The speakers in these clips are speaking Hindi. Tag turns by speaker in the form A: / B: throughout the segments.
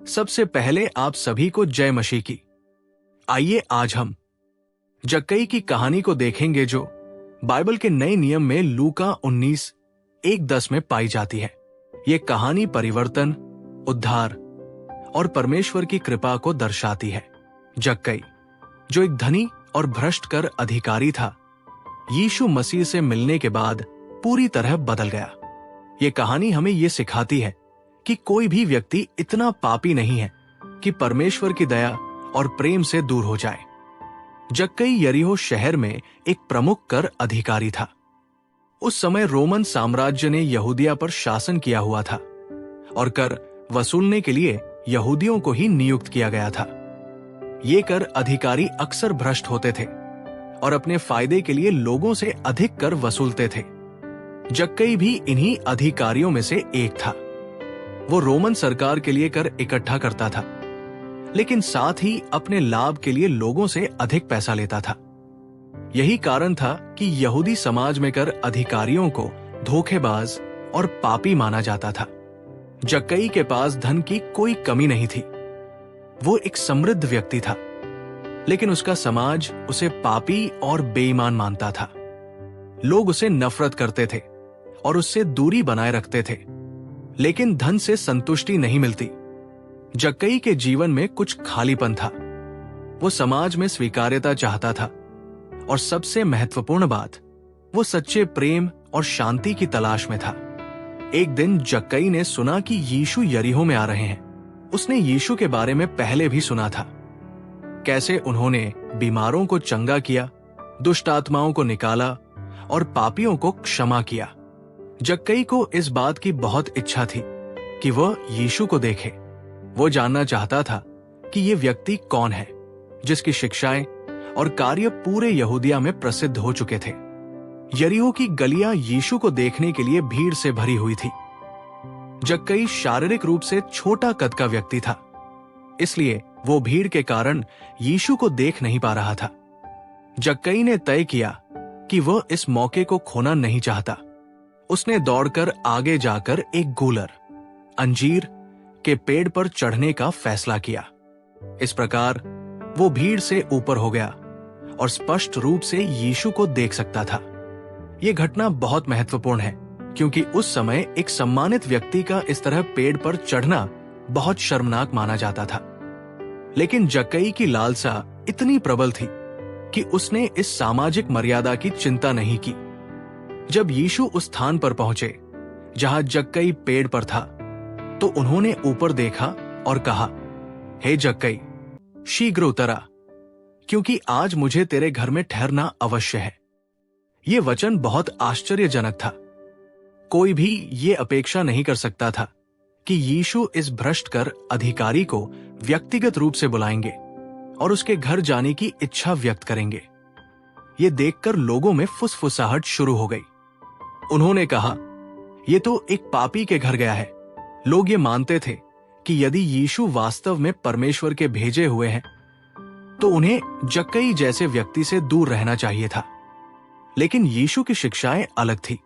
A: सबसे पहले आप सभी को जय मसीह की। आइए आज हम जक्कई की कहानी को देखेंगे जो बाइबल के नए नियम में लूका 19:1-10 में पाई जाती है। ये कहानी परिवर्तन, उद्धार और परमेश्वर की कृपा को दर्शाती है। जक्कई, जो एक धनी और भ्रष्ट कर अधिकारी था, यीशु मसीह से मिलने के बाद पूरी तरह बदल गया। ये कहानी हमें ये सिखाती है कि कोई भी व्यक्ति इतना पापी नहीं है कि परमेश्वर की दया और प्रेम से दूर हो जाए। जक्कई यरीहो शहर में एक प्रमुख कर अधिकारी था। उस समय रोमन साम्राज्य ने यहूदिया पर शासन किया हुआ था और कर वसूलने के लिए यहूदियों को ही नियुक्त किया गया था। ये कर अधिकारी अक्सर भ्रष्ट होते थे और अपने फायदे के लिए लोगों से अधिक कर वसूलते थे। जक्कई भी इन्हीं अधिकारियों में से एक था। वो रोमन सरकार के लिए कर इकट्ठा करता था, लेकिन साथ ही अपने लाभ के लिए लोगों से अधिक पैसा लेता था। यही कारण था कि यहूदी समाज में कर अधिकारियों को धोखेबाज और पापी माना जाता था। जक्कई के पास धन की कोई कमी नहीं थी। वो एक समृद्ध व्यक्ति था, लेकिन उसका समाज उसे पापी और बेईमान मानता था। लोग उसे नफरत करते थे और उससे दूरी बनाए रखते थे, लेकिन धन से संतुष्टि नहीं मिलती। जक्कई के जीवन में कुछ खालीपन था। वो समाज में स्वीकार्यता चाहता था और सबसे महत्वपूर्ण बात, वो सच्चे प्रेम और शांति की तलाश में था। एक दिन जक्कई ने सुना कि यीशु यरीहो में आ रहे हैं। उसने यीशु के बारे में पहले भी सुना था, कैसे उन्होंने बीमारों को चंगा किया, दुष्ट आत्माओं को निकाला और पापियों को क्षमा किया। जक्कई को इस बात की बहुत इच्छा थी कि वह यीशु को देखे। वो जानना चाहता था कि ये व्यक्ति कौन है जिसकी शिक्षाएं और कार्य पूरे यहूदिया में प्रसिद्ध हो चुके थे। यरीहो की गलियां यीशु को देखने के लिए भीड़ से भरी हुई थी। जक्कई शारीरिक रूप से छोटा कद का व्यक्ति था, इसलिए वो भीड़ के कारण यीशु को देख नहीं पा रहा था। जक्कई ने तय किया कि वह इस मौके को खोना नहीं चाहता। उसने दौड़कर आगे जाकर एक गूलर, अंजीर के पेड़ पर चढ़ने का फैसला किया। इस प्रकार वो भीड़ से ऊपर हो गया और स्पष्ट रूप से यीशु को देख सकता था। यह घटना बहुत महत्वपूर्ण है, क्योंकि उस समय एक सम्मानित व्यक्ति का इस तरह पेड़ पर चढ़ना बहुत शर्मनाक माना जाता था। लेकिन जक्कई की लालसा इतनी प्रबल थी कि उसने इस सामाजिक मर्यादा की चिंता नहीं की। जब यीशु उस स्थान पर पहुंचे जहां जक्कई पेड़ पर था, तो उन्होंने ऊपर देखा और कहा, हे जक्कई, शीघ्र उतरा, क्योंकि आज मुझे तेरे घर में ठहरना अवश्य है। यह वचन बहुत आश्चर्यजनक था। कोई भी ये अपेक्षा नहीं कर सकता था कि यीशु इस भ्रष्ट कर अधिकारी को व्यक्तिगत रूप से बुलाएंगे और उसके घर जाने की इच्छा व्यक्त करेंगे। ये देखकर लोगों में फुसफुसाहट शुरू हो गई। उन्होंने कहा, ये तो एक पापी के घर गया है। लोग ये मानते थे कि यदि यीशु वास्तव में परमेश्वर के भेजे हुए हैं, तो उन्हें जक्कई जैसे व्यक्ति से दूर रहना चाहिए था। लेकिन यीशु की शिक्षाएं अलग थी।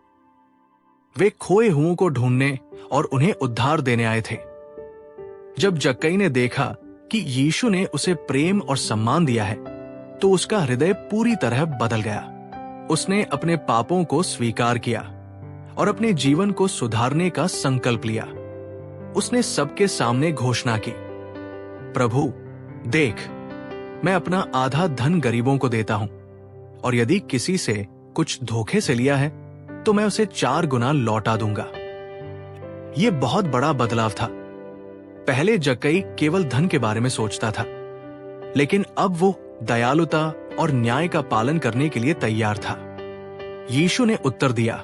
A: वे खोए हुओं को ढूंढने और उन्हें उद्धार देने आए थे। जब जक्कई ने देखा कि यीशु ने उसे प्रेम और सम्मान दिया है, तो उसका हृदय पूरी तरह बदल गया। उसने अपने पापों को स्वीकार किया और अपने जीवन को सुधारने का संकल्प लिया। उसने सबके सामने घोषणा की, प्रभु देख, मैं अपना आधा धन गरीबों को देता हूं, और यदि किसी से कुछ धोखे से लिया है तो मैं उसे 4 गुना लौटा दूंगा। यह बहुत बड़ा बदलाव था। पहले जक्कई केवल धन के बारे में सोचता था, लेकिन अब वो दयालुता और न्याय का पालन करने के लिए तैयार था। यीशु ने उत्तर दिया,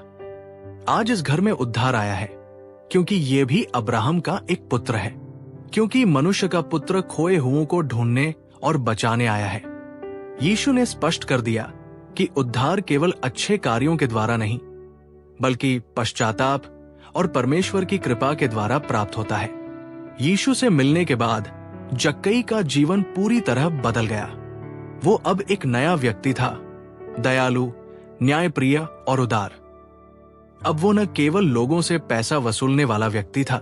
A: आज इस घर में उद्धार आया है, क्योंकि ये भी अब्राहम का एक पुत्र है। क्योंकि मनुष्य का पुत्र खोए हुओं को ढूंढने और बचाने आया है। यीशु ने स्पष्ट कर दिया कि उद्धार केवल अच्छे कार्यों के द्वारा नहीं, बल्कि पश्चाताप और परमेश्वर की कृपा के द्वारा प्राप्त होता है। यीशु से मिलने के बाद जक्कई का जीवन पूरी तरह बदल गया। वो अब एक नया व्यक्ति था, दयालु, न्यायप्रिय और उदार। अब वो न केवल लोगों से पैसा वसूलने वाला व्यक्ति था,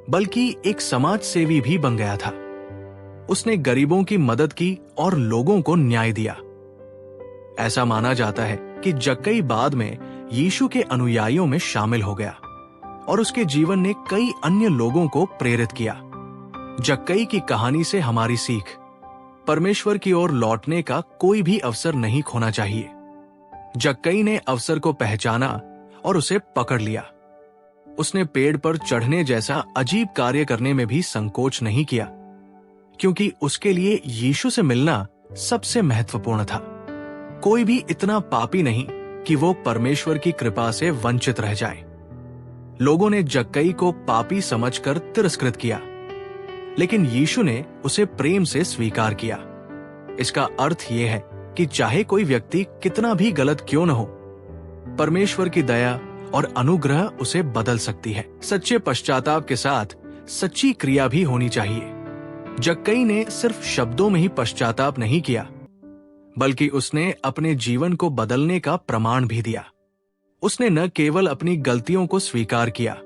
A: बल्कि एक समाज सेवी भी बन गया था। उसने गरीबों की मदद की और लोगों को न्याय दिया। ऐसा माना जाता है कि जक्कई बाद में यीशु के अनुयायियों में शामिल हो गया और उसके जीवन ने कई अन्य लोगों को प्रेरित किया। जक्कई की कहानी से हमारी सीख, परमेश्वर की ओर लौटने का कोई भी अवसर नहीं खोना चाहिए। जक्कई ने अवसर को पहचाना और उसे पकड़ लिया। उसने पेड़ पर चढ़ने जैसा अजीब कार्य करने में भी संकोच नहीं किया, क्योंकि उसके लिए यीशु से मिलना सबसे महत्वपूर्ण था। कोई भी इतना पापी नहीं कि वो परमेश्वर की कृपा से वंचित रह जाए। लोगों ने जक्कई को पापी समझकर तिरस्कृत किया, लेकिन यीशु ने उसे प्रेम से स्वीकार किया। इसका अर्थ यह है कि चाहे कोई व्यक्ति कितना भी गलत क्यों न हो, परमेश्वर की दया और अनुग्रह उसे बदल सकती है। सच्चे पश्चाताप के साथ सच्ची क्रिया भी होनी चाहिए। जक्कई ने सिर्फ शब्दों में ही पश्चाताप नहीं किया, बल्कि उसने अपने जीवन को बदलने का प्रमाण भी दिया। उसने न केवल अपनी गलतियों को स्वीकार किया,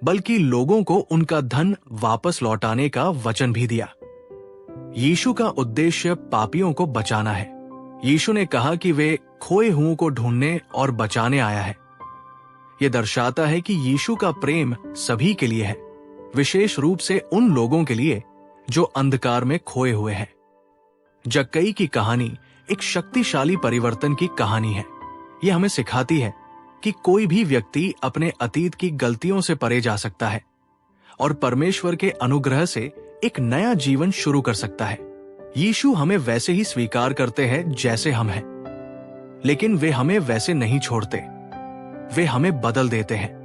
A: बल्कि लोगों को उनका धन वापस लौटाने का वचन भी दिया। यीशु का उद्देश्य पापियों को बचाना है। यीशु ने कहा कि वे खोए हुओं को ढूंढने और बचाने आया है। यह दर्शाता है कि यीशु का प्रेम सभी के लिए है, विशेष रूप से उन लोगों के लिए जो अंधकार में खोए हुए हैं। जक्कई की कहानी एक शक्तिशाली परिवर्तन की कहानी है। यह हमें सिखाती है कि कोई भी व्यक्ति अपने अतीत की गलतियों से परे जा सकता है और परमेश्वर के अनुग्रह से एक नया जीवन शुरू कर सकता है। यीशु हमें वैसे ही स्वीकार करते हैं जैसे हम हैं, लेकिन वे हमें वैसे नहीं छोड़ते। वे हमें बदल देते हैं।